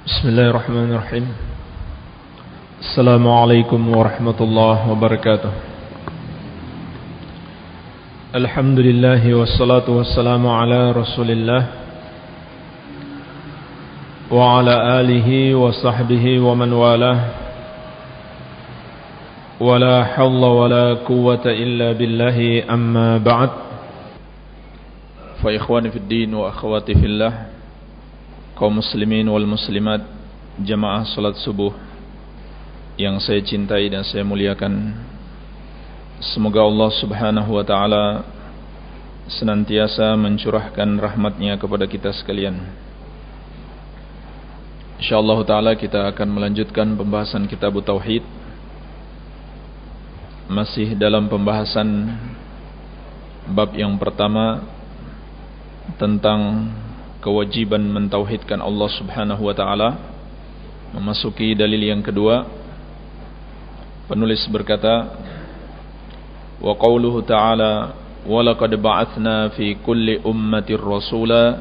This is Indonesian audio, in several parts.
Bismillahirrahmanirrahim. Assalamualaikum warahmatullahi wabarakatuh. Alhamdulillah wassalatu wassalamu ala Rasulillah wa ala alihi wa sahbihi wa man walah. Wala hawla wala quwwata illa billahi, amma ba'd. Fa ikhwani fid din wa akhwati fillah, kaum muslimin wal muslimat, jamaah salat subuh yang saya cintai dan saya muliakan. Semoga Allah subhanahu wa ta'ala senantiasa mencurahkan rahmatnya kepada kita sekalian. InsyaAllah ta'ala kita akan melanjutkan pembahasan kitab Tauhid, masih dalam pembahasan bab yang pertama tentang kewajiban mentauhidkan Allah subhanahu wa ta'ala. Memasuki dalil yang kedua, penulis berkata, wa qawluhu ta'ala wa laqad ba'athna fi kulli ummatir rasula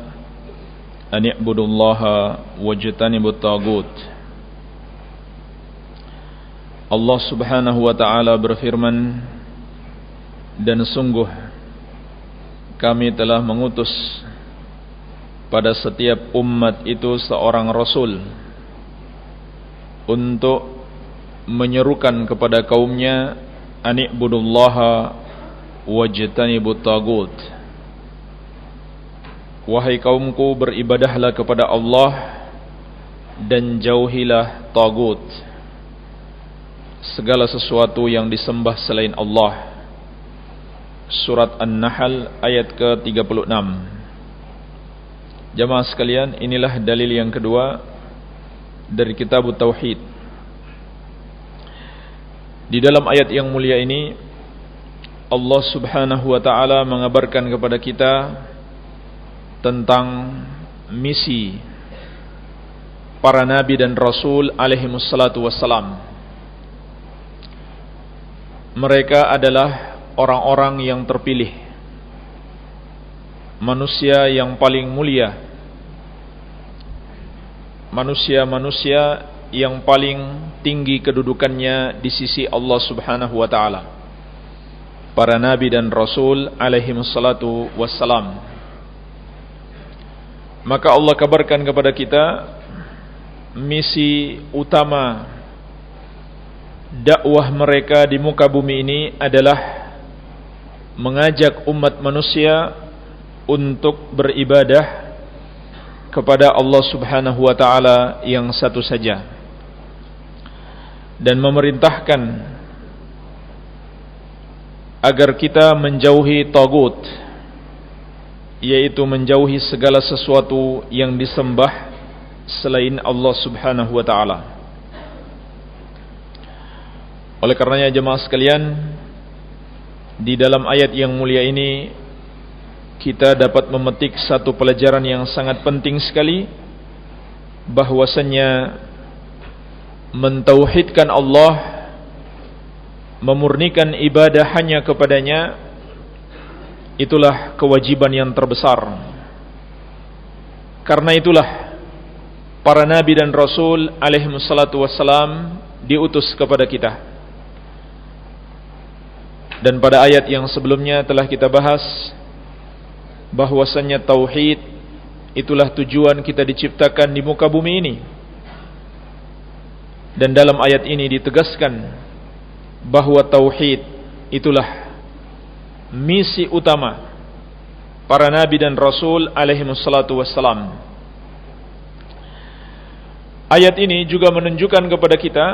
an i'budullaha wajtanibut tagut. Allah subhanahu wa ta'ala berfirman, dan sungguh kami telah mengutus pada setiap umat itu seorang rasul untuk menyerukan kepada kaumnya ani'budullaha wajtanibut tagut. Wahai kaumku, beribadahlah kepada Allah dan jauhilah tagut, segala sesuatu yang disembah selain Allah. Surat An-Nahl ayat ke-36. Jamaah sekalian, inilah dalil yang kedua dari kitab Tauhid. Di dalam ayat yang mulia ini, Allah subhanahu wa ta'ala mengabarkan kepada kita tentang misi para nabi dan rasul alaihimussalatu wassalam. Mereka adalah orang-orang yang terpilih, manusia yang paling mulia, manusia-manusia yang paling tinggi kedudukannya di sisi Allah subhanahu wa ta'ala, para nabi dan rasul alaihimussalatu wassalam. Maka Allah kabarkan kepada kita misi utama dakwah mereka di muka bumi ini adalah mengajak umat manusia untuk beribadah kepada Allah subhanahu wa ta'ala yang satu saja, dan memerintahkan agar kita menjauhi tagut, yaitu menjauhi segala sesuatu yang disembah selain Allah subhanahu wa ta'ala. Oleh karenanya jemaah sekalian, di dalam ayat yang mulia ini kita dapat memetik satu pelajaran yang sangat penting sekali, bahwasannya mentauhidkan Allah, memurnikan ibadah hanya kepadanya, itulah kewajiban yang terbesar. Karena itulah para nabi dan rasul alaihimussalatu wassalam diutus kepada kita. Dan pada ayat yang sebelumnya telah kita bahas bahwasannya tauhid itulah tujuan kita diciptakan di muka bumi ini. Dan dalam ayat ini ditegaskan bahwa tauhid itulah misi utama para nabi dan rasul alaihimussalatu wassalam. Ayat ini juga menunjukkan kepada kita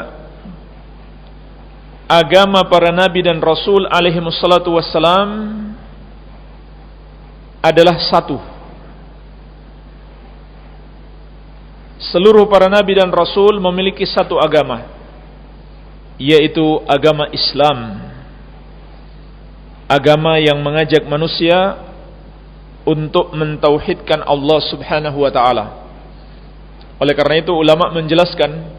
agama para nabi dan rasul alaihimussalatu wassalam adalah satu. Seluruh para nabi dan rasul memiliki satu agama, yaitu agama Islam. Agama yang mengajak manusia untuk mentauhidkan Allah subhanahu wa ta'ala. Oleh karena itu ulama menjelaskan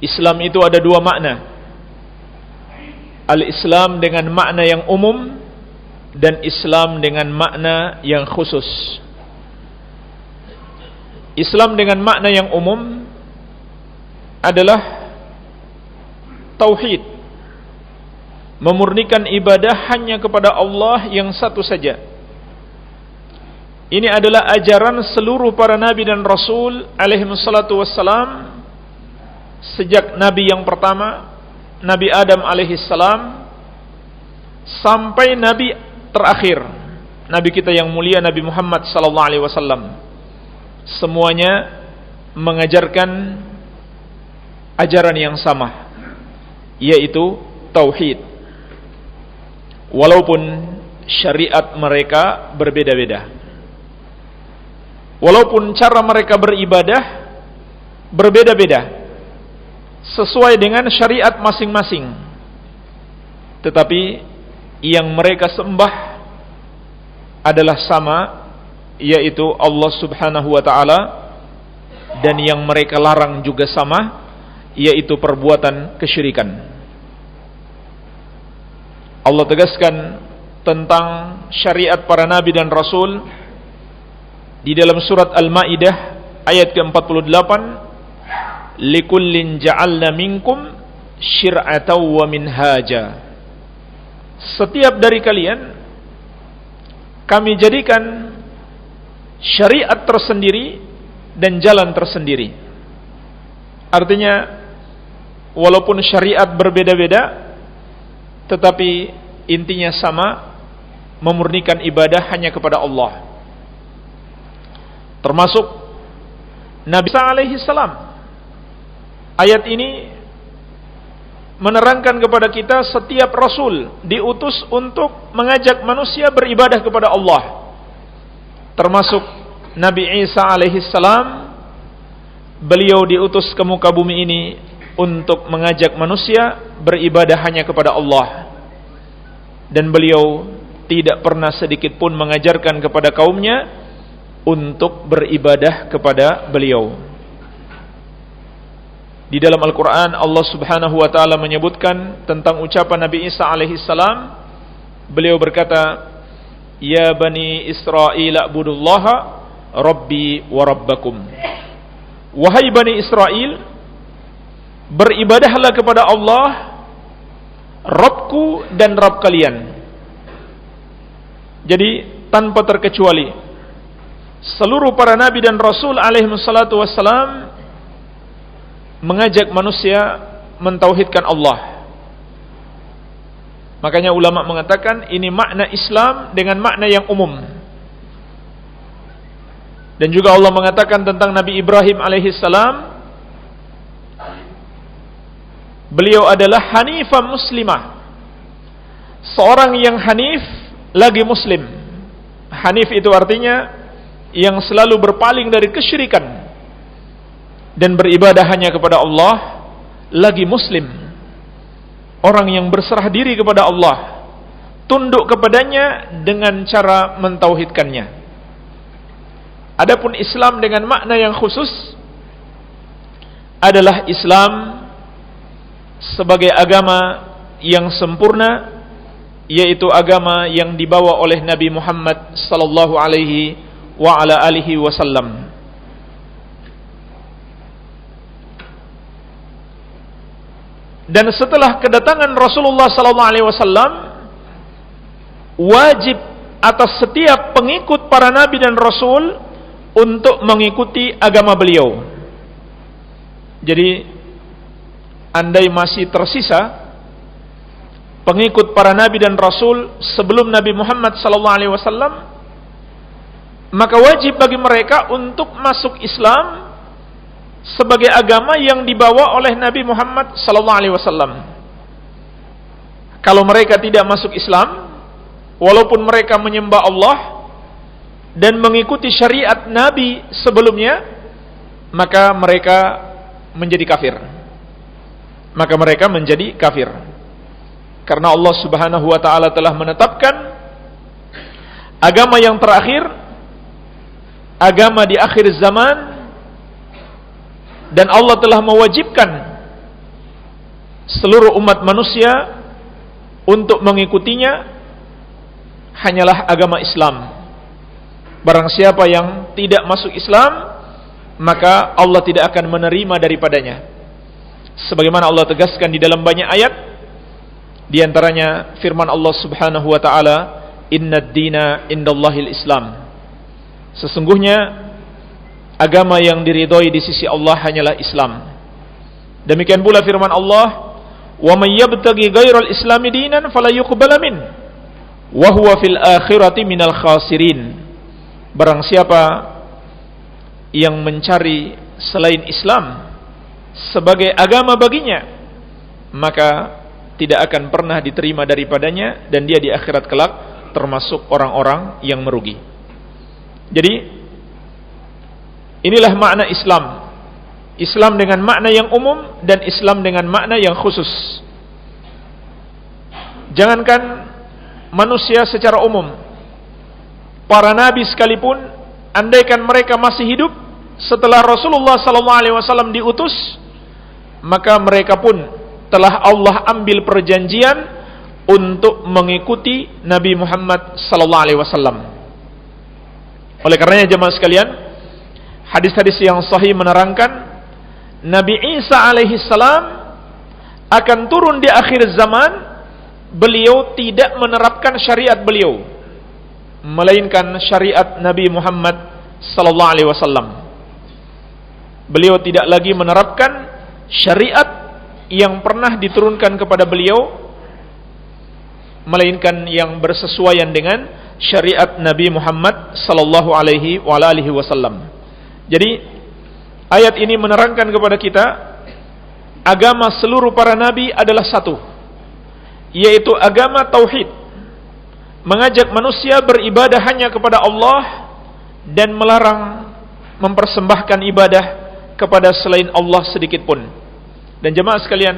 Islam itu ada dua makna. Al-Islam dengan makna yang umum dan Islam dengan makna yang khusus. Islam dengan makna yang umum adalah tauhid, memurnikan ibadah hanya kepada Allah yang satu saja. Ini adalah ajaran seluruh para nabi dan rasul alaihi wassalatu wassalam, sejak nabi yang pertama, Nabi Adam alaihi salam, sampai nabi terakhir, nabi kita yang mulia Nabi Muhammad sallallahu alaihi wasallam. Semuanya mengajarkan ajaran yang sama, yaitu tauhid. Walaupun syariat mereka berbeda-beda, walaupun cara mereka beribadah berbeda-beda sesuai dengan syariat masing-masing, tetapi yang mereka sembah adalah sama, yaitu Allah subhanahu wa ta'ala, dan yang mereka larang juga sama, yaitu perbuatan kesyirikan. Allah tegaskan tentang syariat para nabi dan rasul di dalam surat Al-Maidah ayat ke-48, likullin ja'alna minkum syir'atan wa minhaja. Setiap dari kalian kami jadikan syariat tersendiri dan jalan tersendiri. Artinya, walaupun syariat berbeda-beda, tetapi intinya sama, memurnikan ibadah hanya kepada Allah. Termasuk Nabi Isa alaihi salam. Ayat ini menerangkan kepada kita setiap rasul diutus untuk mengajak manusia beribadah kepada Allah. Termasuk Nabi Isa alaihi salam, beliau diutus ke muka bumi ini untuk mengajak manusia beribadah hanya kepada Allah. Dan beliau tidak pernah sedikit pun mengajarkan kepada kaumnya untuk beribadah kepada beliau. Di dalam Al-Quran Allah subhanahu wa ta'ala menyebutkan tentang ucapan Nabi Isa alaihi salam. Beliau berkata, ya bani Israel a'budullaha rabbi wa rabbakum. Wahai bani Israel, beribadahlah kepada Allah, Rabbku dan Rabb kalian. Jadi tanpa terkecuali seluruh para nabi dan rasul alaihi wassalatu wassalam mengajak manusia mentauhidkan Allah. Makanya ulama mengatakan ini makna Islam dengan makna yang umum. Dan juga Allah mengatakan tentang Nabi Ibrahim alaihi salam, beliau adalah hanifah muslimah, seorang yang hanif lagi muslim. Hanif itu artinya yang selalu berpaling dari kesyirikan dan beribadah hanya kepada Allah, lagi muslim, orang yang berserah diri kepada Allah, tunduk kepadanya dengan cara mentauhidkannya. Adapun Islam dengan makna yang khusus adalah Islam sebagai agama yang sempurna, yaitu agama yang dibawa oleh Nabi Muhammad sallallahu alaihi wa ala alihi wasallam. Dan setelah kedatangan Rasulullah sallallahu alaihi wasallam, wajib atas setiap pengikut para nabi dan rasul untuk mengikuti agama beliau. Jadi andai masih tersisa pengikut para nabi dan rasul sebelum Nabi Muhammad sallallahu alaihi wasallam, maka wajib bagi mereka untuk masuk Islam sebagai agama yang dibawa oleh Nabi Muhammad sallallahu alaihi wasallam. Kalau mereka tidak masuk Islam, walaupun mereka menyembah Allah dan mengikuti syariat Nabi sebelumnya, maka mereka menjadi kafir. Maka mereka menjadi kafir. Karena Allah subhanahu wa ta'ala telah menetapkan agama yang terakhir, agama di akhir zaman, dan Allah telah mewajibkan seluruh umat manusia untuk mengikutinya, hanyalah agama Islam. Barang siapa yang tidak masuk Islam, maka Allah tidak akan menerima daripadanya. Sebagaimana Allah tegaskan di dalam banyak ayat, di antaranya firman Allah Subhanahu wa taala, "Innad dina indallahil Islam." Sesungguhnya agama yang diridhoi di sisi Allah hanyalah Islam. Demikian pula firman Allah, "Wa may yabtaghi ghairal islami dinan fala yuqbala min wa huwa fil akhirati minal khasirin." Barang siapa yang mencari selain Islam sebagai agama baginya, maka tidak akan pernah diterima daripadanya, dan dia di akhirat kelak termasuk orang-orang yang merugi. Jadi inilah makna Islam. Islam dengan makna yang umum dan Islam dengan makna yang khusus. Jangankan manusia secara umum, para nabi sekalipun, andaikan mereka masih hidup setelah Rasulullah SAW diutus, maka mereka pun telah Allah ambil perjanjian untuk mengikuti Nabi Muhammad SAW. Oleh karenanya jemaah sekalian, hadis-hadis yang sahih menerangkan Nabi Isa alaihissalam akan turun di akhir zaman. Beliau tidak menerapkan syariat beliau, melainkan syariat Nabi Muhammad SAW. Beliau tidak lagi menerapkan syariat yang pernah diturunkan kepada beliau, melainkan yang bersesuaian dengan syariat Nabi Muhammad sallallahu alaihi wasallam. Jadi ayat ini menerangkan kepada kita agama seluruh para nabi adalah satu, yaitu agama tauhid, mengajak manusia beribadah hanya kepada Allah dan melarang mempersembahkan ibadah kepada selain Allah sedikit pun. Dan jemaah sekalian,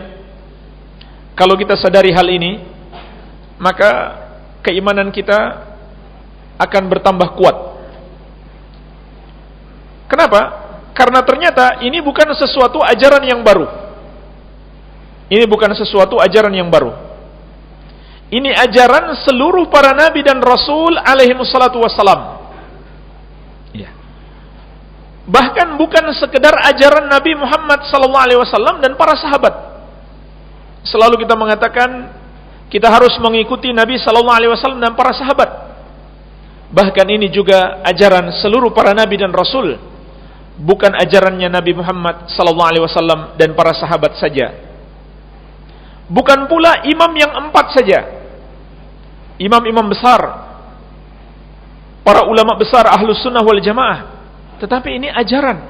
kalau kita sadari hal ini, maka keimanan kita akan bertambah kuat. Kenapa? Karena ternyata ini bukan sesuatu ajaran yang baru. Ini bukan sesuatu ajaran yang baru. Ini ajaran seluruh para nabi dan rasul alaihimussalatu wassalam. Ya. Bahkan bukan sekedar ajaran Nabi Muhammad sallallahu alaihi wasallam dan para sahabat. Selalu kita mengatakan kita harus mengikuti Nabi sallallahu alaihi wasallam dan para sahabat. Bahkan ini juga ajaran seluruh para nabi dan rasul, bukan ajarannya Nabi Muhammad sallallahu alaihi wasallam dan para sahabat saja. Bukan pula imam yang 4 saja, imam-imam besar, para ulama besar Ahlus Sunnah wal Jamaah, tetapi ini ajaran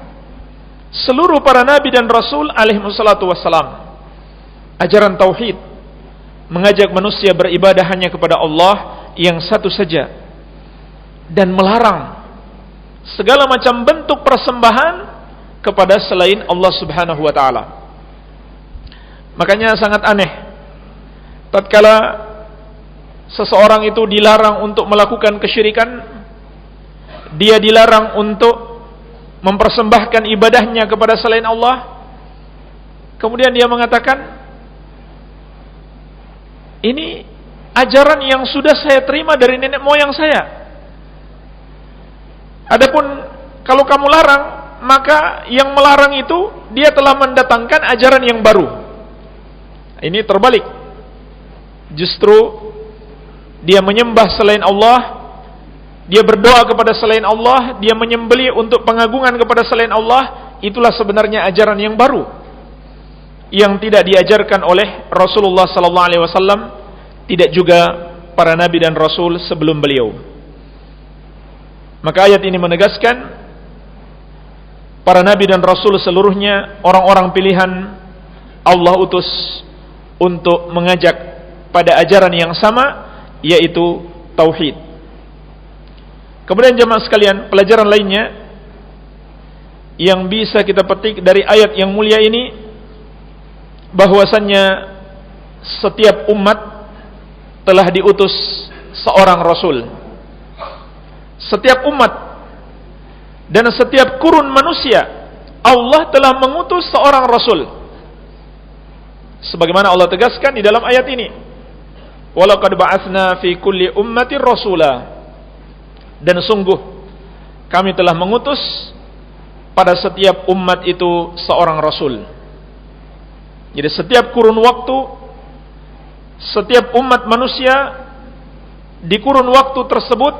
seluruh para nabi dan rasul alaihimussalatu wassalam. Ajaran tauhid, mengajak manusia beribadah hanya kepada Allah yang satu saja, dan melarang segala macam bentuk persembahan kepada selain Allah Subhanahu wa taala. Makanya sangat aneh tatkala seseorang itu dilarang untuk melakukan kesyirikan, dia dilarang untuk mempersembahkan ibadahnya kepada selain Allah, kemudian dia mengatakan, ini ajaran yang sudah saya terima dari nenek moyang saya. Adapun kalau kamu larang, maka yang melarang itu dia telah mendatangkan ajaran yang baru. Ini terbalik. Justru dia menyembah selain Allah, dia berdoa kepada selain Allah, dia menyembelih untuk pengagungan kepada selain Allah. Itulah sebenarnya ajaran yang baru, yang tidak diajarkan oleh Rasulullah sallallahu alaihi wasallam, tidak juga para nabi dan rasul sebelum beliau. Maka ayat ini menegaskan para nabi dan rasul seluruhnya orang-orang pilihan Allah utus untuk mengajak pada ajaran yang sama, yaitu tauhid. Kemudian jemaah sekalian, pelajaran lainnya yang bisa kita petik dari ayat yang mulia ini, bahwasannya setiap umat telah diutus seorang rasul. Setiap umat dan setiap kurun manusia Allah telah mengutus seorang rasul. Sebagaimana Allah tegaskan di dalam ayat ini, walaqad ba'atsna fi kulli ummatin rasula, dan sungguh kami telah mengutus pada setiap umat itu seorang rasul. Jadi setiap kurun waktu, setiap umat manusia di kurun waktu tersebut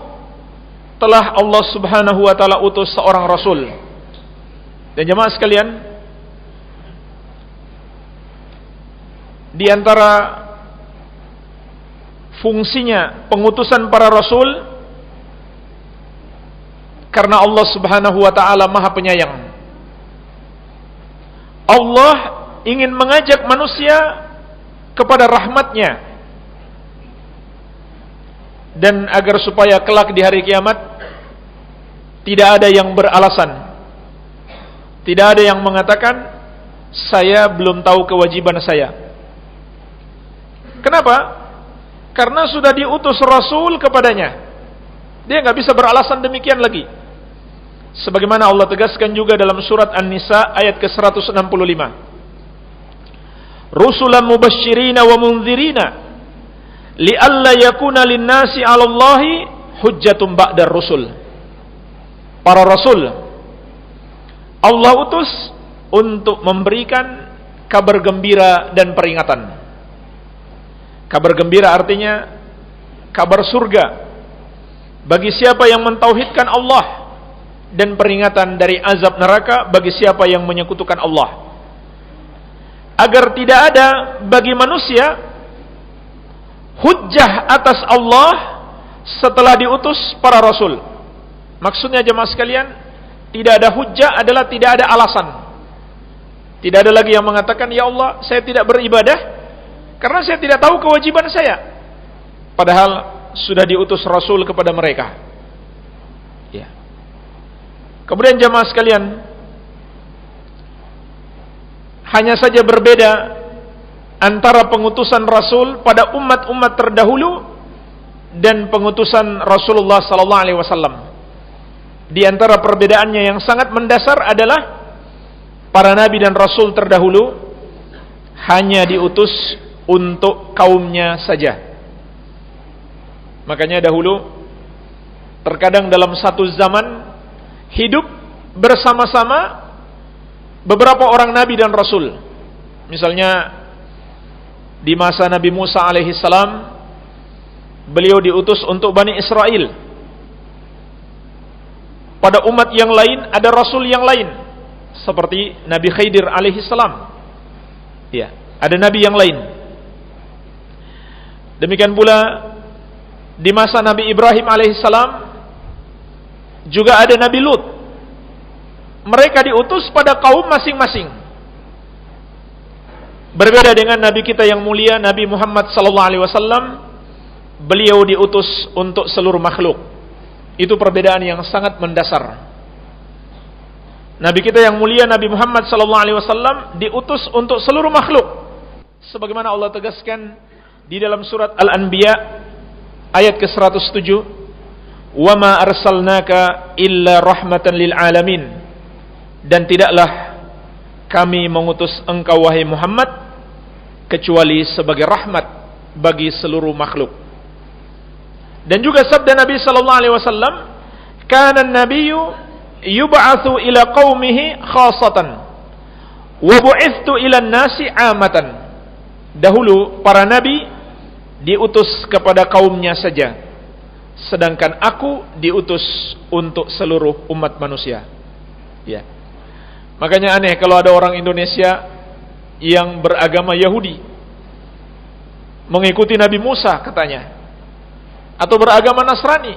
telah Allah Subhanahu wa taala utus seorang rasul. Dan jemaah sekalian, di antara fungsinya pengutusan para rasul, karena Allah Subhanahu wa taala Maha Penyayang, Allah ingin mengajak manusia kepada rahmatnya, dan agar supaya kelak di hari kiamat tidak ada yang beralasan, tidak ada yang mengatakan saya belum tahu kewajiban saya. Kenapa? Karena sudah diutus Rasul kepadanya. Dia nggak bisa beralasan demikian lagi. Sebagaimana Allah tegaskan juga dalam surat An-Nisa ayat ke-165. Rusulan mubashshirina wa mundzirina li'alla yakuna lin-nasi 'alallahi hujjatun ba'dar rusul. Para rasul Allah utus untuk memberikan kabar gembira dan peringatan. Kabar gembira artinya kabar surga bagi siapa yang mentauhidkan Allah, dan peringatan dari azab neraka bagi siapa yang menyekutukan Allah, agar tidak ada bagi manusia hujjah atas Allah setelah diutus para rasul. Maksudnya jemaah sekalian, tidak ada hujjah adalah tidak ada alasan. Tidak ada lagi yang mengatakan, ya Allah, saya tidak beribadah karena saya tidak tahu kewajiban saya, padahal sudah diutus Rasul kepada mereka. Ya. Kemudian jemaah sekalian, hanya saja berbeda antara pengutusan Rasul pada umat-umat terdahulu dan pengutusan Rasulullah sallallahu alaihi wasallam. Di antara perbedaannya yang sangat mendasar adalah para nabi dan rasul terdahulu hanya diutus untuk kaumnya saja. Makanya dahulu terkadang dalam satu zaman hidup bersama-sama beberapa orang nabi dan rasul. Misalnya di masa Nabi Musa alaihi salam, beliau diutus untuk Bani Israel. Pada umat yang lain ada rasul yang lain, seperti Nabi Khidir alaihi salam. Ya, ada nabi yang lain. Demikian pula di masa Nabi Ibrahim alaihi salam juga ada Nabi Lut. Mereka diutus pada kaum masing-masing. Berbeda dengan nabi kita yang mulia Nabi Muhammad sallallahu alaihi wasallam, beliau diutus untuk seluruh makhluk. Itu perbedaan yang sangat mendasar. Nabi kita yang mulia Nabi Muhammad sallallahu alaihi wasallam diutus untuk seluruh makhluk. Sebagaimana Allah tegaskan di dalam surat Al-Anbiya ayat ke-107, "Wa ma arsalnaka illa rahmatan lil alamin." Dan tidaklah kami mengutus engkau wahai Muhammad kecuali sebagai rahmat bagi seluruh makhluk. Dan juga sabda Nabi sallallahu alaihi wasallam, "Kana an-nabiyyu yub'atsu ila qaumihi khassatan wa bu'ithtu ila an-nasi 'amatan." Dahulu para nabi diutus kepada kaumnya saja, sedangkan aku diutus untuk seluruh umat manusia. Ya. Makanya aneh kalau ada orang Indonesia yang beragama Yahudi mengikuti Nabi Musa katanya, atau beragama Nasrani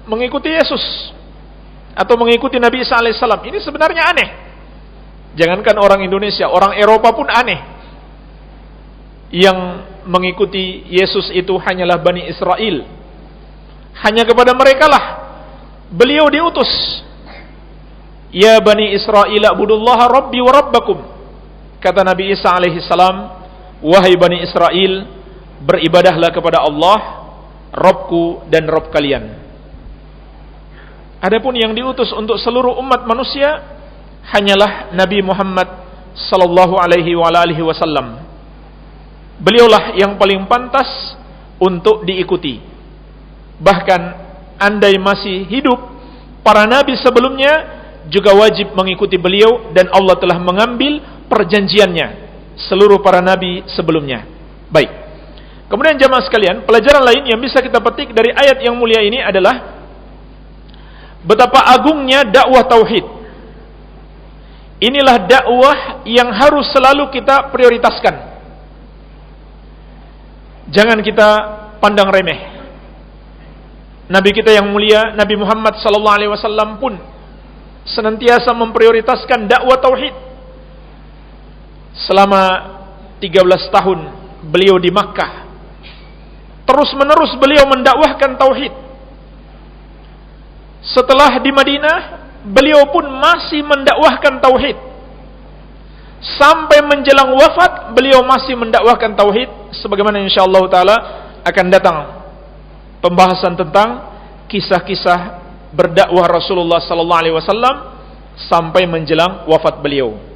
mengikuti Yesus, atau mengikuti Nabi Isa alaihissalam. Ini sebenarnya aneh. Jangankan orang Indonesia, orang Eropa pun aneh. Yang mengikuti Yesus itu hanyalah Bani Israel. Hanya kepada mereka lah beliau diutus. Ya Bani Israel, abudullaha rabbi wa rabbakum. Kata Nabi Isa alaihissalam, wahai Bani Israel, beribadahlah kepada Allah, Robku dan Rob kalian. Adapun yang diutus untuk seluruh umat manusia hanyalah Nabi Muhammad sallallahu alaihi wasallam. Beliaulah yang paling pantas untuk diikuti. Bahkan andai masih hidup para nabi sebelumnya, juga wajib mengikuti beliau, dan Allah telah mengambil perjanjiannya seluruh para nabi sebelumnya. Baik. Kemudian jamaah sekalian, pelajaran lain yang bisa kita petik dari ayat yang mulia ini adalah betapa agungnya dakwah tauhid. Inilah dakwah yang harus selalu kita prioritaskan. Jangan kita pandang remeh. Nabi kita yang mulia, Nabi Muhammad SAW pun senantiasa memprioritaskan dakwah tauhid. Selama 13 tahun beliau di Makkah, terus menerus beliau mendakwahkan tauhid. Setelah di Madinah, beliau pun masih mendakwahkan tauhid. Sampai menjelang wafat, beliau masih mendakwahkan tauhid, sebagaimana insyaallah taala akan datang pembahasan tentang kisah-kisah berdakwah Rasulullah sallallahu alaihi wasallam sampai menjelang wafat beliau.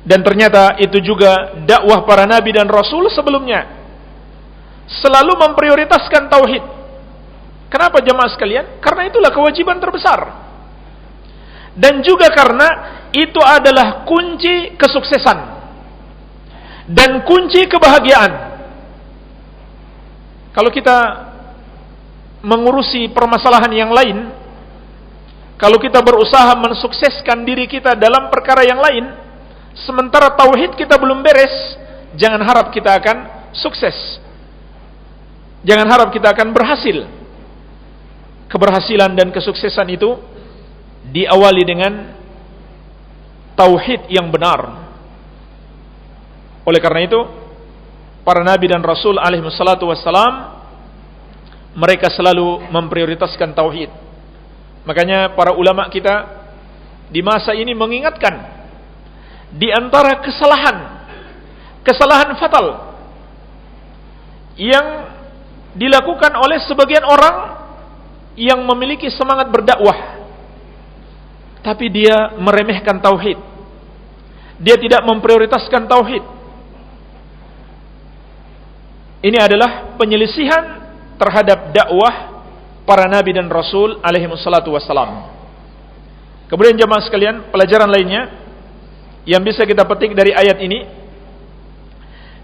Dan ternyata itu juga dakwah para nabi dan rasul sebelumnya, selalu memprioritaskan tauhid. Kenapa jemaah sekalian? Karena itulah kewajiban terbesar. Dan juga karena itu adalah kunci kesuksesan dan kunci kebahagiaan. Kalau kita mengurusi permasalahan yang lain, kalau kita berusaha mensukseskan diri kita dalam perkara yang lain, sementara tauhid kita belum beres, jangan harap kita akan sukses. Jangan harap kita akan berhasil. Keberhasilan dan kesuksesan itu diawali dengan tauhid yang benar. Oleh karena itu, para nabi dan rasul alaihi wassalatu wassalam, mereka selalu memprioritaskan tauhid. Makanya para ulama kita di masa ini mengingatkan, di antara kesalahan fatal yang dilakukan oleh sebagian orang yang memiliki semangat berdakwah, tapi dia meremehkan tauhid. Dia tidak memprioritaskan tauhid. Ini adalah penyelisihan terhadap dakwah para nabi dan rasul alaihi wassalatu wassalam. Kemudian jemaah sekalian, pelajaran lainnya yang bisa kita petik dari ayat ini,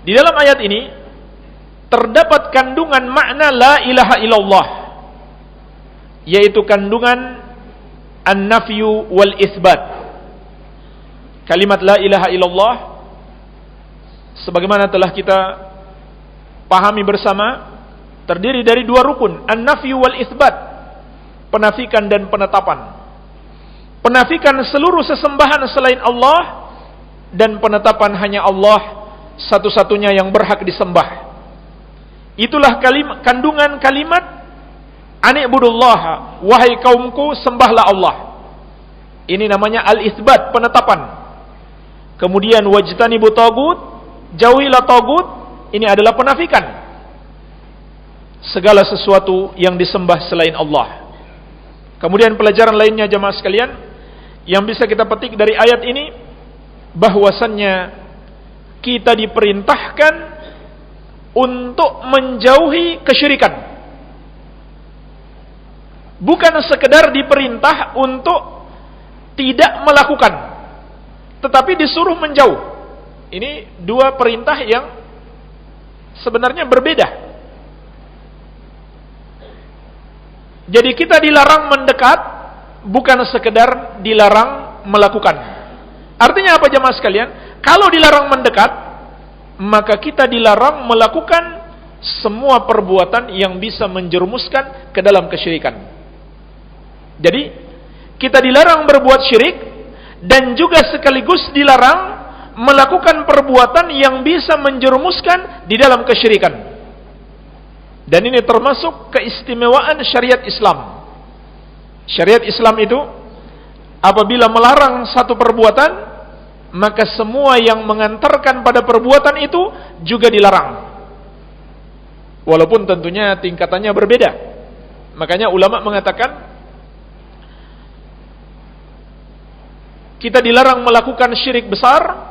di dalam ayat ini terdapat kandungan makna la ilaha illallah, yaitu kandungan an-nafyu wal itsbat. Kalimat la ilaha illallah sebagaimana telah kita pahami bersama, terdiri dari dua rukun, an-nafyu wal itsbat, penafikan dan penetapan. Penafikan seluruh sesembahan selain Allah, dan penetapan hanya Allah satu-satunya yang berhak disembah. Itulah kandungan kalimat ani'budullah, wahai kaumku sembahlah Allah. Ini namanya al-itsbat, penetapan. Kemudian wajtanibu tagut, jauhilah tagut, ini adalah penafikan. Segala sesuatu yang disembah selain Allah. Kemudian pelajaran lainnya jemaah sekalian yang bisa kita petik dari ayat ini, bahwasannya kita diperintahkan untuk menjauhi kesyirikan. Bukan sekedar diperintah untuk tidak melakukan, tetapi disuruh menjauh. Ini dua perintah yang sebenarnya berbeda. Jadi kita dilarang mendekat, bukan sekedar dilarang melakukan. Artinya apa jemaah sekalian? Kalau dilarang mendekat, maka kita dilarang melakukan semua perbuatan yang bisa menjerumuskan ke dalam kesyirikan. Jadi kita dilarang berbuat syirik, dan juga sekaligus dilarang melakukan perbuatan yang bisa menjerumuskan di dalam kesyirikan. Dan ini termasuk keistimewaan syariat Islam. Syariat Islam itu apabila melarang satu perbuatan, maka semua yang mengantarkan pada perbuatan itu juga dilarang. Walaupun tentunya tingkatannya berbeda. Makanya ulama mengatakan kita dilarang melakukan syirik besar,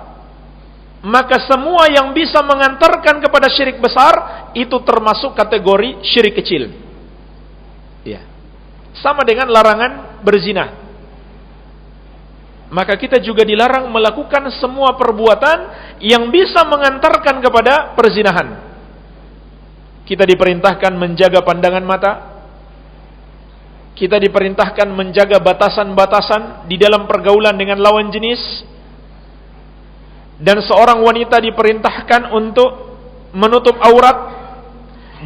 maka semua yang bisa mengantarkan kepada syirik besar itu termasuk kategori syirik kecil. Ya. Sama dengan larangan berzina. maka kita juga dilarang melakukan semua perbuatan yang bisa mengantarkan kepada perzinahan. Kita diperintahkan menjaga pandangan mata. Kita diperintahkan menjaga batasan-batasan di dalam pergaulan dengan lawan jenis. Dan seorang wanita diperintahkan untuk menutup aurat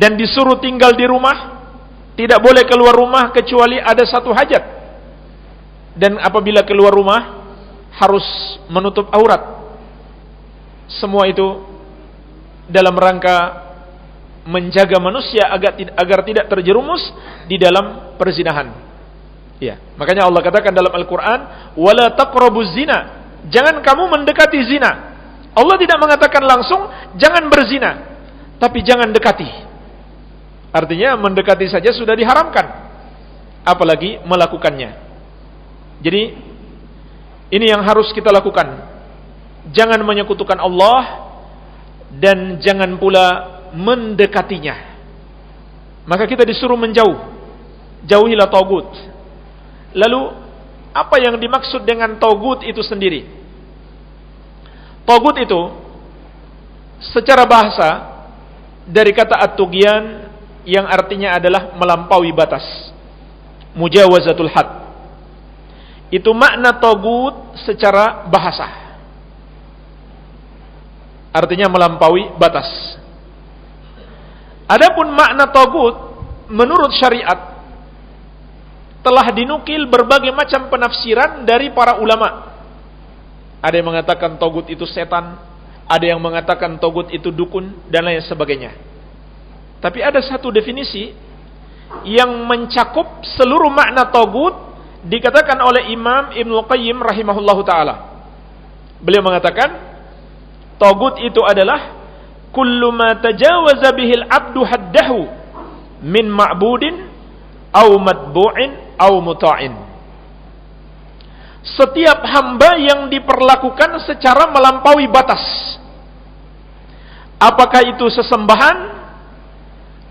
dan disuruh tinggal di rumah. Tidak boleh keluar rumah kecuali ada satu hajat. Dan apabila keluar rumah harus menutup aurat. Semua itu dalam rangka menjaga manusia agar tidak terjerumus di dalam perzinahan. Ya, makanya Allah katakan dalam Al-Qur'an, "Wala taqrabuz zina." Jangan kamu mendekati zina. Allah tidak mengatakan langsung jangan berzina, tapi jangan dekati. Artinya mendekati saja sudah diharamkan, apalagi melakukannya. Jadi ini yang harus kita lakukan. Jangan menyekutukan Allah dan jangan pula mendekatinya. Maka kita disuruh menjauh. Jauhilah tagut. Lalu apa yang dimaksud dengan tagut itu sendiri? Tagut itu secara bahasa dari kata at-tughyan yang artinya adalah melampaui batas. Mujawazatul had. Itu makna tagut secara bahasa. Artinya melampaui batas. Adapun makna tagut menurut syariat telah dinukil berbagai macam penafsiran dari para ulama. Ada yang mengatakan tagut itu setan, ada yang mengatakan tagut itu dukun dan lain sebagainya. Tapi ada satu definisi yang mencakup seluruh makna tagut dikatakan oleh Imam Ibnu Qayyim rahimahullahu taala. Beliau mengatakan tagut itu adalah kullu ma tajawaza bihil abdu haddahu min ma'budin au matbu'in au muta'in. Setiap hamba yang diperlakukan secara melampaui batas. Apakah itu sesembahan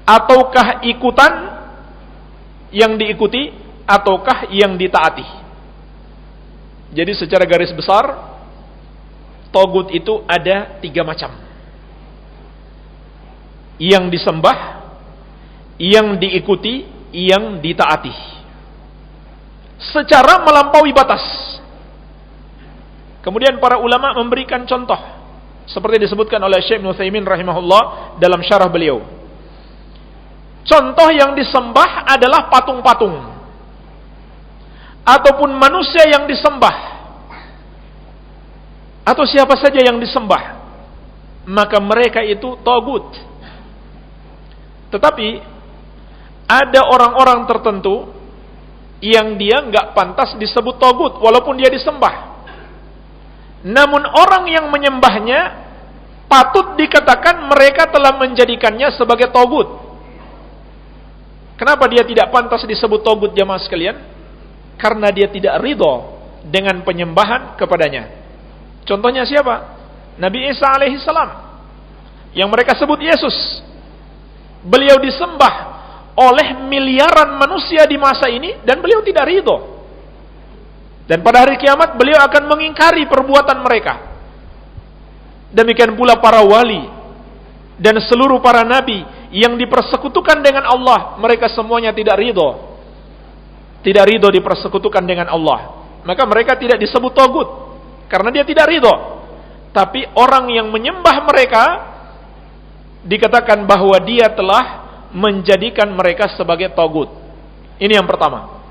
ataukah ikutan yang diikuti ataukah yang ditaati. Jadi secara garis besar tagut itu ada 3 macam. Yang disembah, yang diikuti, yang ditaati. Secara melampaui batas. Kemudian para ulama memberikan contoh seperti disebutkan oleh Syekh Ibnu Utsaimin rahimahullah dalam syarah beliau. Contoh yang disembah adalah patung-patung ataupun manusia yang disembah atau siapa saja yang disembah, maka mereka itu tagut. Tetapi ada orang-orang tertentu yang dia nggak pantas disebut tagut walaupun dia disembah. Namun orang yang menyembahnya patut dikatakan mereka telah menjadikannya sebagai tagut. Kenapa dia tidak pantas disebut tagut, jamaah sekalian? Karena dia tidak ridho dengan penyembahan kepadanya. Contohnya siapa? Nabi Isa alaihissalam, yang mereka sebut Yesus. Beliau disembah oleh miliaran manusia di masa ini dan beliau tidak ridho. Dan pada hari kiamat beliau akan mengingkari perbuatan mereka. Demikian pula para wali dan seluruh para nabi yang dipersekutukan dengan Allah, mereka semuanya tidak ridho. Tidak ridho dipersekutukan dengan Allah, maka mereka tidak disebut tagut karena dia tidak ridho. Tapi orang yang menyembah mereka dikatakan bahwa dia telah menjadikan mereka sebagai tagut. Ini yang pertama.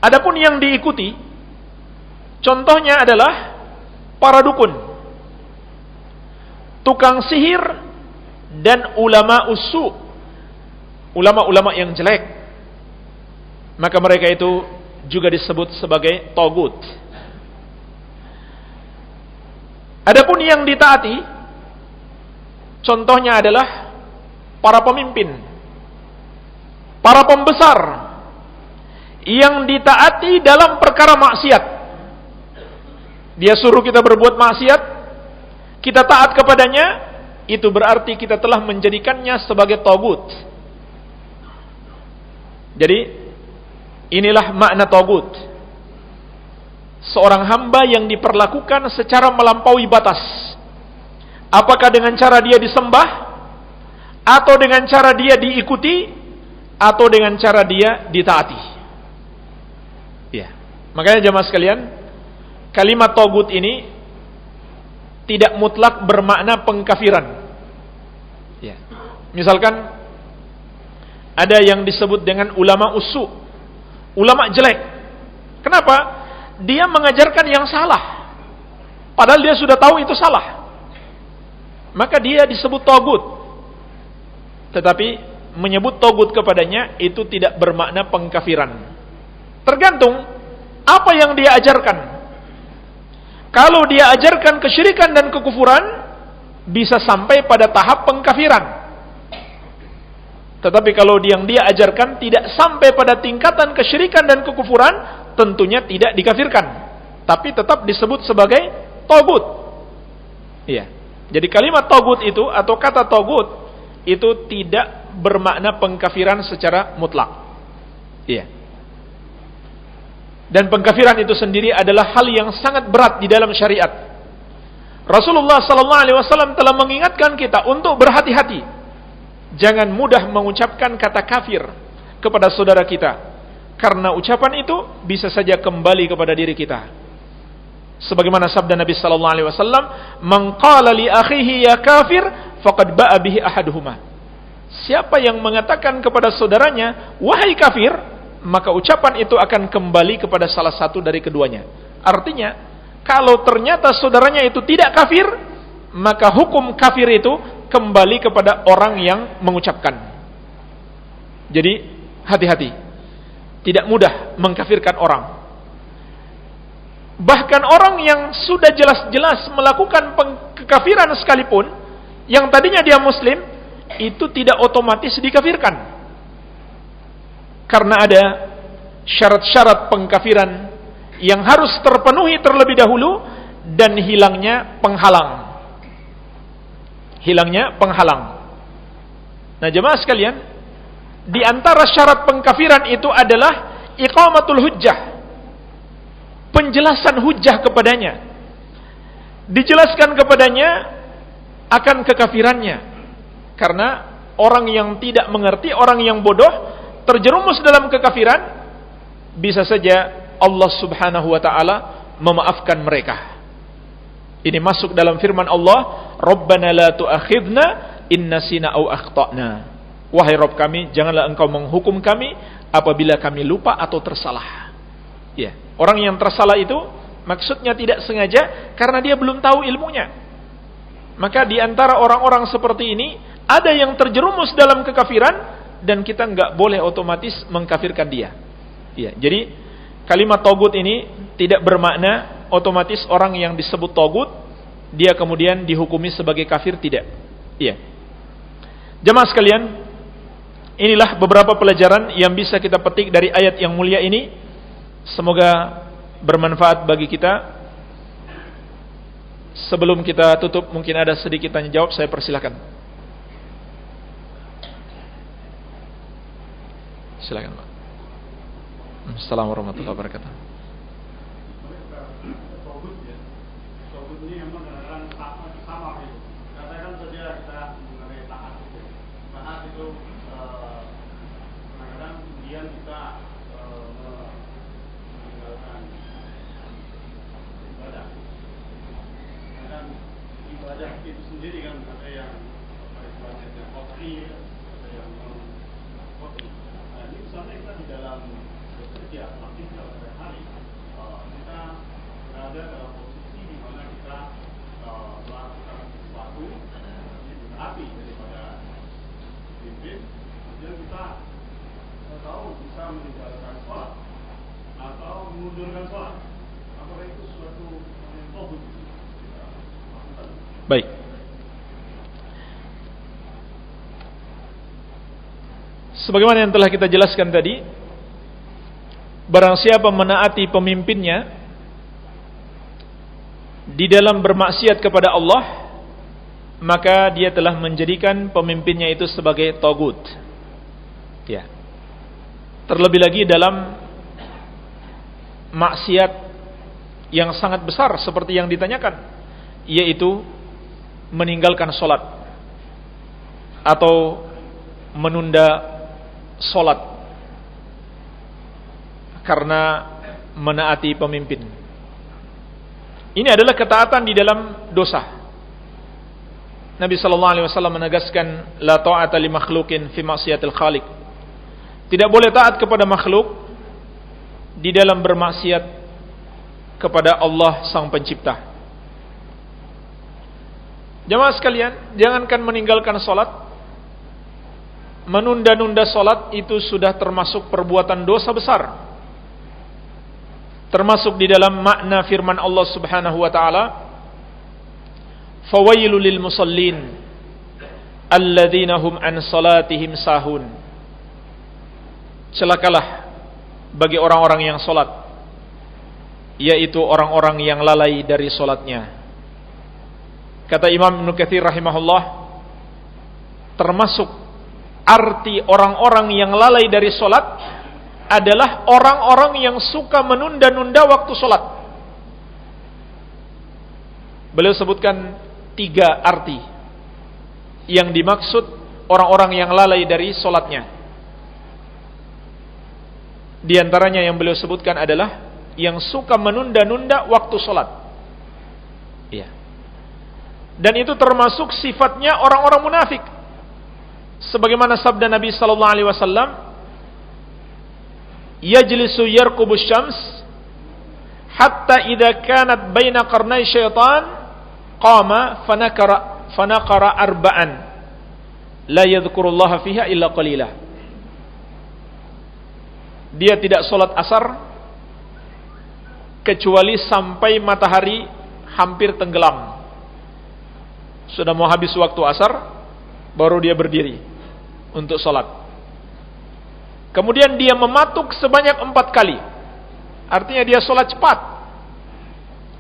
Adapun yang diikuti, contohnya adalah para dukun, tukang sihir, dan ulama usu, ulama-ulama yang jelek. Maka mereka itu juga disebut sebagai tagut. Adapun yang ditaati, contohnya adalah para pemimpin, para pembesar yang ditaati dalam perkara maksiat. Dia suruh kita berbuat maksiat, kita taat kepadanya, itu berarti kita telah menjadikannya sebagai tagut. Jadi inilah makna tagut. seorang hamba yang diperlakukan secara melampaui batas. Apakah dengan cara dia disembah, atau dengan cara dia diikuti, atau dengan cara dia ditaati. Ya. Makanya jemaah sekalian, kalimat tagut ini tidak mutlak bermakna pengkafiran. Ya. Misalkan ada yang disebut dengan ulama usu, ulama jelek. Kenapa? Dia mengajarkan yang salah, padahal dia sudah tahu itu salah. Maka dia disebut tagut. Tetapi menyebut tagut kepadanya itu tidak bermakna pengkafiran. Tergantung apa yang dia ajarkan. Kalau dia ajarkan kesyirikan dan kekufuran, bisa sampai pada tahap pengkafiran. Tetapi kalau yang dia ajarkan tidak sampai pada tingkatan kesyirikan dan kekufuran, tentunya tidak dikafirkan, tapi tetap disebut sebagai tagut. Iya. Jadi kalimat tagut itu atau kata tagut itu tidak bermakna pengkafiran secara mutlak. Iya. Dan pengkafiran itu sendiri adalah hal yang sangat berat di dalam syariat. Rasulullah SAW telah mengingatkan kita untuk berhati-hati. Jangan mudah mengucapkan kata kafir kepada saudara kita, karena ucapan itu bisa saja kembali kepada diri kita. Sebagaimana sabda Nabi SAW, "Man qala li akhihi ya kafir, faqad ba'a bihi ahaduhuma." Siapa yang mengatakan kepada saudaranya, "Wahai kafir," maka ucapan itu akan kembali kepada salah satu dari keduanya. Artinya, kalau ternyata saudaranya itu tidak kafir, maka hukum kafir itu kembali kepada orang yang mengucapkan. Jadi, hati-hati. Tidak mudah mengkafirkan orang. Bahkan orang yang sudah jelas-jelas melakukan kekafiran sekalipun, yang tadinya dia muslim, itu tidak otomatis dikafirkan. Karena ada syarat-syarat pengkafiran yang harus terpenuhi terlebih dahulu, dan hilangnya penghalang. Nah, jemaah sekalian, di antara syarat pengkafiran itu adalah iqamatul hujjah, penjelasan hujjah kepadanya, dijelaskan kepadanya akan kekafirannya. Karena orang yang tidak mengerti, orang yang bodoh, terjerumus dalam kekafiran, bisa saja Allah Subhanahu wa ta'ala memaafkan mereka. Ini masuk dalam firman Allah, "Rabbana la tu'akhidna in nasina aw akhtana." Wahai Rabb kami, janganlah engkau menghukum kami apabila kami lupa atau tersalah. Ya, orang yang tersalah itu maksudnya tidak sengaja karena dia belum tahu ilmunya. Maka di antara orang-orang seperti ini ada yang terjerumus dalam kekafiran, dan kita enggak boleh otomatis mengkafirkan dia. Ya, jadi kalimat tagut ini tidak bermakna otomatis orang yang disebut tagut dia kemudian dihukumi sebagai kafir, tidak. Iya. Jemaah sekalian, inilah beberapa pelajaran yang bisa kita petik dari ayat yang mulia ini. Semoga bermanfaat bagi kita. Sebelum kita tutup, mungkin ada sedikit tanya jawab, saya persilakan. Silakan, Pak. Assalamualaikum warahmatullahi wabarakatuh. Ini memang kadang-kadang sama itu. Katakan saja kita mengenai taat itu. Taat itu kadang-kadang kemudian kita meninggalkan ibadah. Kadang ibadah itu sendiri kan ada yang ibadahnya kopi, ada yang kopi. Nah, ini misalnya kita di dalam bekerja, aktivitas sehari-hari, kita berada dalam posisi di mana kita melakukan sesuatu ditaati daripada pimpin, kemudian kita tahu bisa meninggalkan sholat atau mengundurkan sholat. Apakah itu suatu yang togut kita lakukan? Baik. Sebagaimana yang telah kita jelaskan tadi, barang siapa menaati pemimpinnya di dalam bermaksiat kepada Allah, maka dia telah menjadikan pemimpinnya itu sebagai tagut. Ya. Terlebih lagi dalam maksiat yang sangat besar seperti yang ditanyakan, yaitu meninggalkan sholat atau menunda sholat karena menaati pemimpin. Ini adalah ketaatan di dalam dosa. Nabi sallallahu alaihi wasallam menegaskan, la ta'ata li makhluqin fi ma'siyatil khaliq. Tidak boleh taat kepada makhluk di dalam bermaksiat kepada Allah Sang Pencipta. Jamaah sekalian, jangankan meninggalkan salat, menunda-nunda salat itu sudah termasuk perbuatan dosa besar. Termasuk di dalam makna firman Allah Subhanahu wa taala, fawailul lil musallin alladzina hum an salatihim sahun. Celakalah bagi orang-orang yang salat, yaitu orang-orang yang lalai dari salatnya. Kata Imam Ibnu Katsir rahimahullah, termasuk arti orang-orang yang lalai dari salat adalah orang-orang yang suka menunda-nunda waktu sholat. Beliau sebutkan 3 arti yang dimaksud orang-orang yang lalai dari sholatnya. Di antaranya yang beliau sebutkan adalah yang suka menunda-nunda waktu sholat. Iya. Dan itu termasuk sifatnya orang-orang munafik. Sebagaimana sabda Nabi sallallahu alaihi wasallam, yajlisu yarkubu syams hatta idza kanat baina qarnay syaitan qama fanaqara arba'an la yadhkurullaha fiha illa qalila. Dia tidak salat asar kecuali sampai matahari hampir tenggelam. Sudah mau habis waktu asar baru dia berdiri untuk salat. Kemudian dia mematuk sebanyak 4 kali. Artinya dia sholat cepat.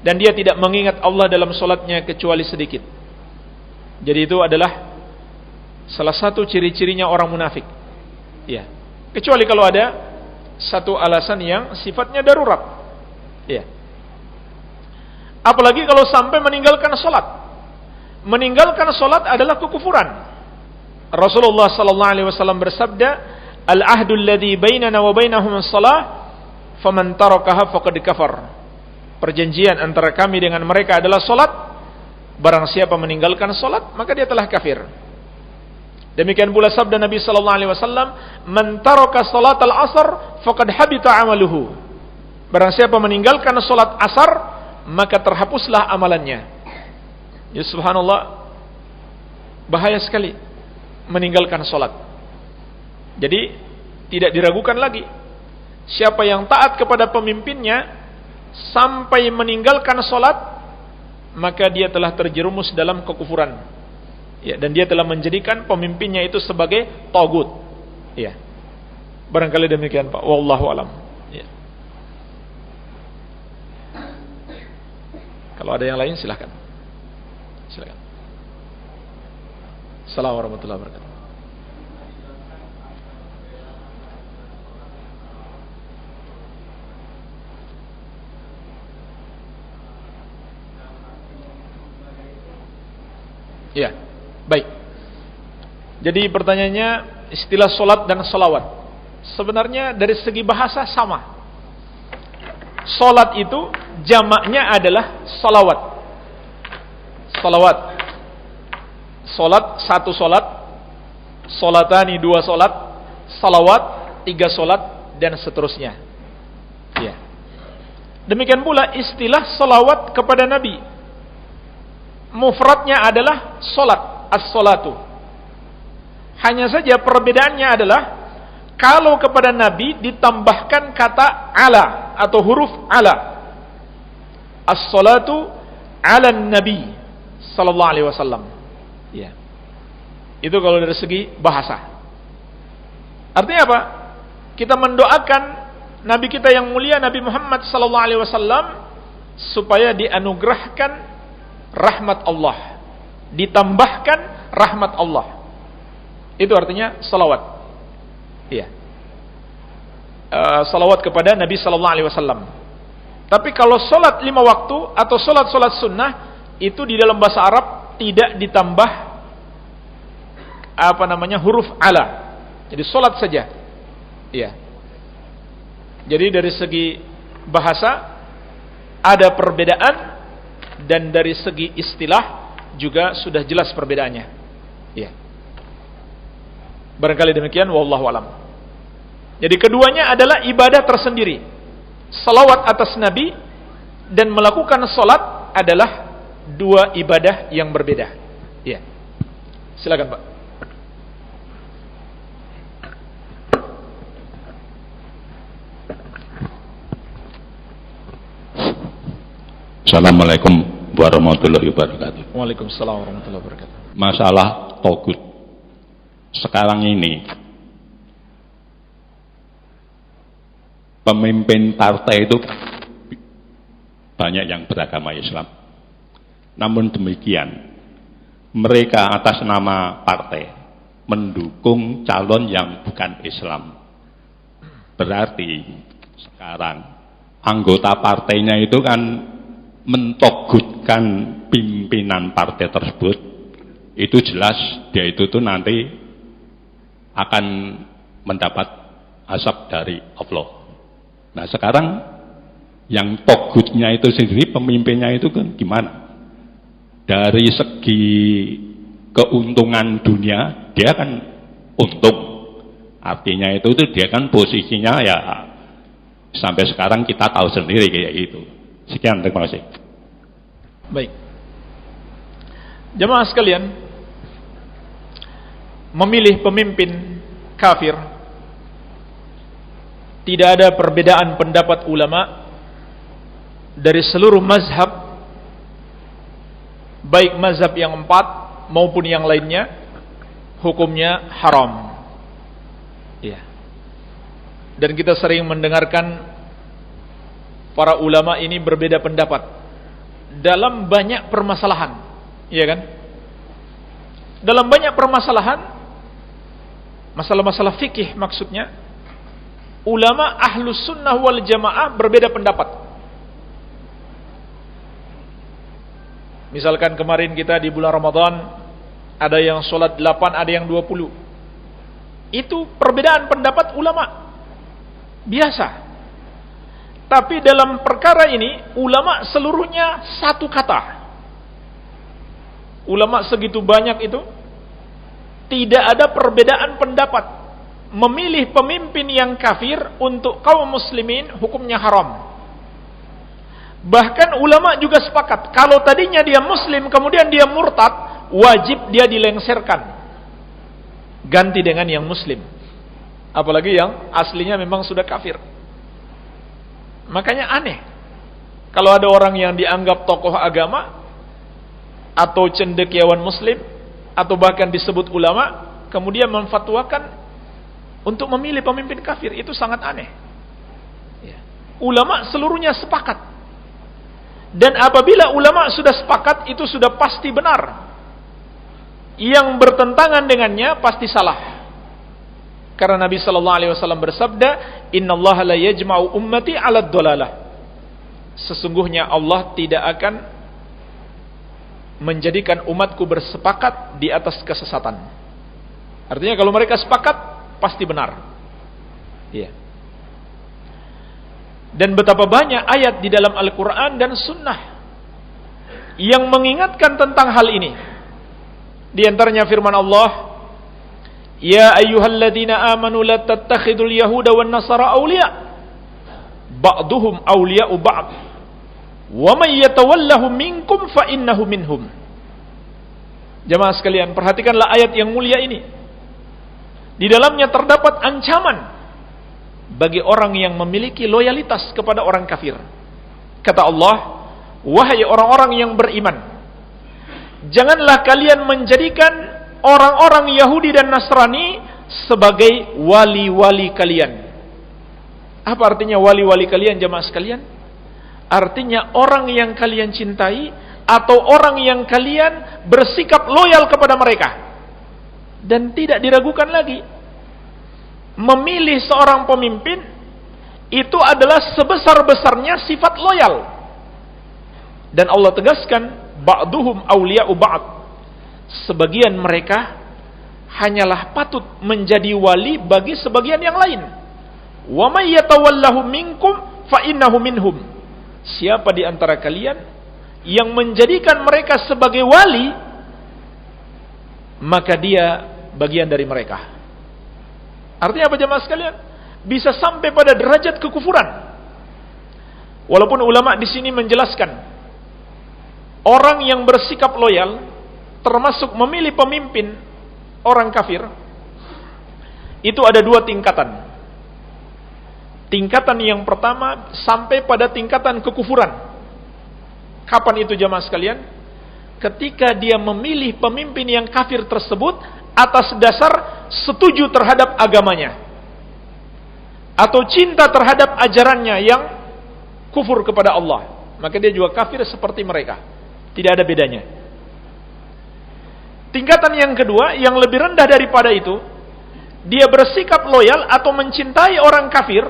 Dan dia tidak mengingat Allah dalam sholatnya kecuali sedikit. Jadi itu adalah salah satu ciri-cirinya orang munafik. Ya. Kecuali kalau ada satu alasan yang sifatnya darurat. Ya. Apalagi kalau sampai meninggalkan sholat. Meninggalkan sholat adalah kekufuran. Rasulullah SAW bersabda, al-ahdu alladhi bainana wa bainahum as-salah faman tarakaha faqad kafar. Perjanjian antara kami dengan mereka adalah salat. Barang siapa meninggalkan salat, maka dia telah kafir. Demikian pula sabda Nabi sallallahu alaihi wasallam, man taraka salatal asr faqad habita amaluhu. Barang siapa meninggalkan salat asar, maka terhapuslah amalannya. Ya subhanallah, bahaya sekali meninggalkan salat. Jadi tidak diragukan lagi, siapa yang taat kepada pemimpinnya sampai meninggalkan sholat, maka dia telah terjerumus dalam kekufuran. Ya, dan dia telah menjadikan pemimpinnya itu sebagai tagut. Ya, barangkali demikian Pak. Wallahu alam. Ya. Kalau ada yang lain silahkan. Silakan. Assalamualaikum warahmatullahi wabarakatuh. Ya, baik. Jadi pertanyaannya, istilah solat dan solawat sebenarnya dari segi bahasa sama. Solat itu jamaknya adalah solawat. Solawat. Solat 1 solat, solatani 2 solat, salawat 3 solat, dan seterusnya. Ya. Demikian pula istilah solawat kepada Nabi. Mufradnya adalah solat, as-solatu. Hanya saja perbedaannya adalah kalau kepada Nabi ditambahkan kata ala atau huruf ala. As-solatu ala Nabi sallallahu alaihi wasallam. Ya. Itu kalau dari segi bahasa. Artinya apa? Kita mendoakan Nabi kita yang mulia Nabi Muhammad sallallahu alaihi wasallam supaya dianugerahkan rahmat Allah, ditambahkan rahmat Allah. Itu artinya salawat. Iya. Salawat kepada Nabi sallallahu alaihi wasallam. Tapi kalau sholat 5 waktu atau sholat sunnah, itu di dalam bahasa Arab tidak ditambah huruf ala. Jadi sholat saja. Iya. Jadi dari segi bahasa ada perbedaan, dan dari segi istilah juga sudah jelas perbedaannya. Iya. Barangkali demikian, wallahu alam. Jadi keduanya adalah ibadah tersendiri. Salawat atas Nabi dan melakukan salat adalah dua ibadah yang berbeda. Iya. Silakan, Pak. Assalamualaikum warahmatullahi wabarakatuh. Waalaikumsalam warahmatullahi wabarakatuh. Masalah togut sekarang ini, pemimpin partai itu banyak yang beragama Islam. Namun demikian, mereka atas nama partai mendukung calon yang bukan Islam. Berarti sekarang anggota partainya itu kan mentogutkan pimpinan partai tersebut. Itu jelas dia itu tuh nanti akan mendapat azab dari Allah. Nah sekarang yang togutnya itu sendiri, pemimpinnya itu kan gimana? Dari segi keuntungan dunia dia kan untung, artinya itu dia kan posisinya ya sampai sekarang kita tahu sendiri kayak itu. Sekian, terima kasih. Baik, jemaah sekalian, memilih pemimpin kafir tidak ada perbedaan pendapat ulama dari seluruh mazhab, baik mazhab yang 4 maupun yang lainnya, hukumnya haram. Ya. Dan kita sering mendengarkan para ulama ini berbeda pendapat dalam banyak permasalahan, iya kan? Dalam banyak permasalahan, masalah-masalah fikih maksudnya, ulama ahlus sunnah wal jamaah berbeda pendapat. Misalkan kemarin kita di bulan Ramadan, ada yang sholat 8, ada yang 20. Itu perbedaan pendapat ulama biasa. Tapi dalam perkara ini, ulama seluruhnya satu kata. Ulama segitu banyak itu, tidak ada perbedaan pendapat. Memilih pemimpin yang kafir untuk kaum muslimin, hukumnya haram. Bahkan ulama juga sepakat, kalau tadinya dia muslim, kemudian dia murtad, wajib dia dilengserkan. Ganti dengan yang muslim. Apalagi yang aslinya memang sudah kafir. Makanya aneh kalau ada orang yang dianggap tokoh agama atau cendekiawan muslim atau bahkan disebut ulama, kemudian memfatwakan untuk memilih pemimpin kafir. Itu sangat aneh. Ya. Ulama seluruhnya sepakat, dan apabila ulama sudah sepakat, itu sudah pasti benar. Yang bertentangan dengannya pasti salah. Karena Nabi sallallahu alaihi wasallam bersabda, "Innallaha la yajma'u ummati 'alad dhalalah." Sesungguhnya Allah tidak akan menjadikan umatku bersepakat di atas kesesatan. Artinya kalau mereka sepakat pasti benar. Iya. Dan betapa banyak ayat di dalam Al-Qur'an dan Sunnah yang mengingatkan tentang hal ini. Di antaranya firman Allah, "Ya ayyuhalladzina amanu la tattakhidul yahuda wan nasara awliya ba'duhum awliya'u ba'd wa may yatawallahu minkum fa innahu minhum." Jemaah sekalian, perhatikanlah ayat yang mulia ini. Di dalamnya terdapat ancaman bagi orang yang memiliki loyalitas kepada orang kafir. Kata Allah, "Wahai orang-orang yang beriman, janganlah kalian menjadikan orang-orang Yahudi dan Nasrani sebagai wali-wali kalian." Apa artinya wali-wali kalian, jemaah sekalian? Artinya orang yang kalian cintai atau orang yang kalian bersikap loyal kepada mereka. Dan tidak diragukan lagi, memilih seorang pemimpin itu adalah sebesar-besarnya sifat loyal. Dan Allah tegaskan, ba'duhum awliya'u ba'd. Sebagian mereka hanyalah patut menjadi wali bagi sebagian yang lain. Wa may yatawallahu minkum fa innahu minhum. Siapa di antara kalian yang menjadikan mereka sebagai wali, maka dia bagian dari mereka. Artinya apa jemaah sekalian? Bisa sampai pada derajat kekufuran. Walaupun ulama di sini menjelaskan, orang yang bersikap loyal termasuk memilih pemimpin orang kafir, itu ada dua tingkatan. Tingkatan yang pertama sampai pada tingkatan kekufuran. Kapan itu jemaah sekalian? Ketika dia memilih pemimpin yang kafir tersebut atas dasar setuju terhadap agamanya, atau cinta terhadap ajarannya yang kufur kepada Allah, maka dia juga kafir seperti mereka. Tidak ada bedanya. Tingkatan yang kedua, yang lebih rendah daripada itu, dia bersikap loyal atau mencintai orang kafir,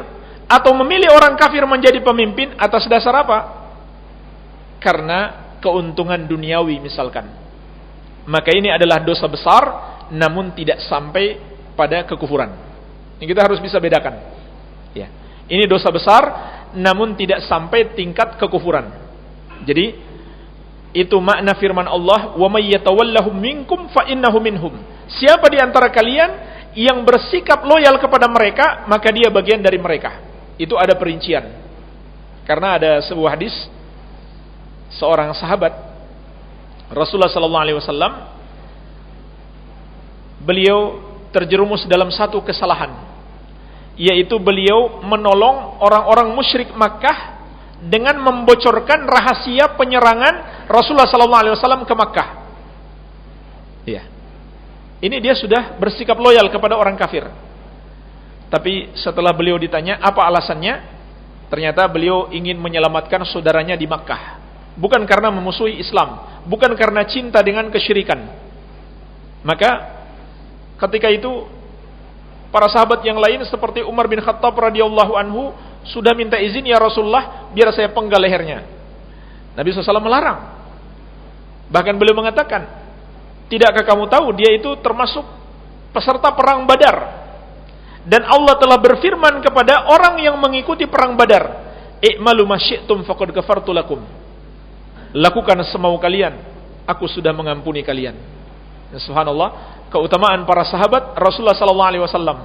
atau memilih orang kafir menjadi pemimpin atas dasar apa? Karena keuntungan duniawi misalkan. Maka ini adalah dosa besar, namun tidak sampai pada kekufuran. Ini kita harus bisa bedakan. Ya, ini dosa besar, namun tidak sampai tingkat kekufuran. Jadi itu makna firman Allah, wa may yatawallahum minkum fa innahu minhum. Siapa di antara kalian yang bersikap loyal kepada mereka, maka dia bagian dari mereka. Itu ada perincian. Karena ada sebuah hadis, seorang sahabat Rasulullah sallallahu alaihi wasallam, beliau terjerumus dalam satu kesalahan, yaitu beliau menolong orang-orang musyrik Makkah dengan membocorkan rahasia penyerangan Rasulullah SAW ke Makkah. Ya, ini dia sudah bersikap loyal kepada orang kafir. Tapi setelah beliau ditanya apa alasannya, ternyata beliau ingin menyelamatkan saudaranya di Makkah, bukan karena memusuhi Islam, bukan karena cinta dengan kesyirikan. Maka ketika itu para sahabat yang lain seperti Umar bin Khattab radhiyallahu anhu sudah minta izin, ya Rasulullah, biar saya penggal lehernya. Nabi SAW melarang. Bahkan beliau mengatakan, tidakkah kamu tahu dia itu termasuk peserta perang Badar? Dan Allah telah berfirman kepada orang yang mengikuti perang Badar, i'malu ma syi'tum faqad ghafartu lakum. Lakukan semau kalian, aku sudah mengampuni kalian. Dan subhanallah, keutamaan para sahabat Rasulullah SAW.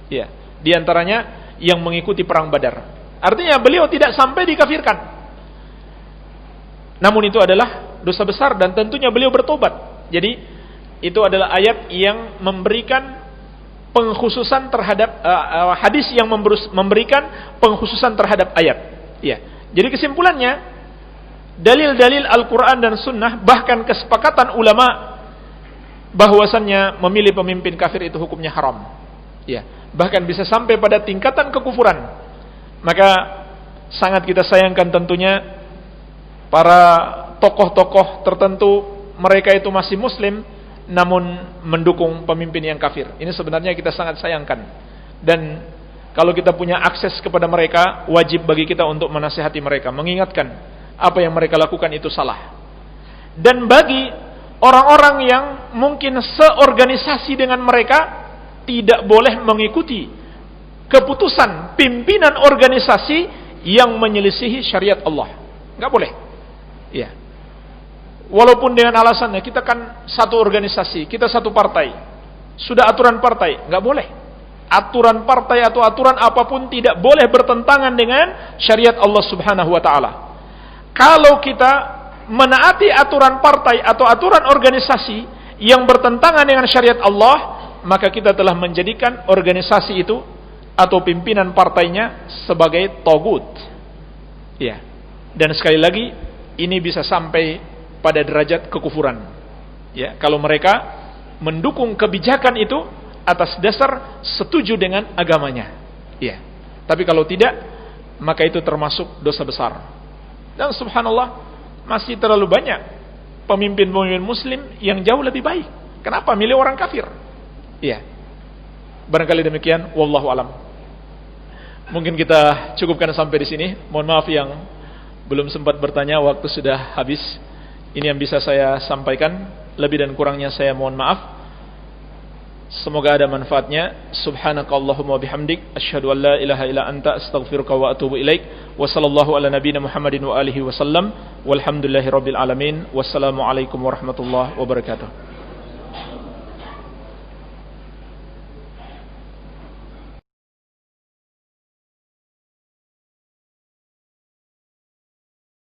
Ya, di antaranya yang mengikuti perang Badar. Artinya beliau tidak sampai dikafirkan. Namun itu adalah dosa besar dan tentunya beliau bertobat. Jadi itu adalah ayat yang memberikan pengkhususan terhadap hadis yang memberikan pengkhususan terhadap ayat. Ya. Jadi kesimpulannya, dalil-dalil Al-Quran dan Sunnah, bahkan kesepakatan ulama bahwasannya memilih pemimpin kafir itu hukumnya haram. Ya, bahkan bisa sampai pada tingkatan kekufuran. Maka sangat kita sayangkan tentunya para tokoh-tokoh tertentu, mereka itu masih muslim namun mendukung pemimpin yang kafir. Ini sebenarnya kita sangat sayangkan. Dan kalau kita punya akses kepada mereka, wajib bagi kita untuk menasihati mereka, mengingatkan apa yang mereka lakukan itu salah. Dan bagi orang-orang yang mungkin seorganisasi dengan mereka, tidak boleh mengikuti keputusan pimpinan organisasi yang menyelisihi syariat Allah. Enggak boleh. Ya. Walaupun dengan alasannya kita kan satu organisasi, kita satu partai, sudah aturan partai, enggak boleh. Aturan partai atau aturan apapun tidak boleh bertentangan dengan syariat Allah Subhanahu wa taala. Kalau kita menaati aturan partai atau aturan organisasi yang bertentangan dengan syariat Allah, maka kita telah menjadikan organisasi itu atau pimpinan partainya sebagai togut. Ya. Dan sekali lagi, ini bisa sampai pada derajat kekufuran. Ya, kalau mereka mendukung kebijakan itu atas dasar setuju dengan agamanya. Ya. Tapi kalau tidak, maka itu termasuk dosa besar. Dan subhanallah, masih terlalu banyak pemimpin-pemimpin muslim yang jauh lebih baik. Kenapa milih orang kafir? Iya. Barangkali demikian, wallahu alam. Mungkin kita cukupkan sampai di sini. Mohon maaf yang belum sempat bertanya, waktu sudah habis. Ini yang bisa saya sampaikan. Lebih dan kurangnya saya mohon maaf. Semoga ada manfaatnya. Subhanakallahumma bihamdik, asyhadu an la ilaha illa anta, astaghfiruka wa atubu ilaik. Wa sallallahu ala nabiyyina Muhammadin wa alihi wasallam. Walhamdulillahirabbil alamin. Wassalamualaikum warahmatullahi wabarakatuh.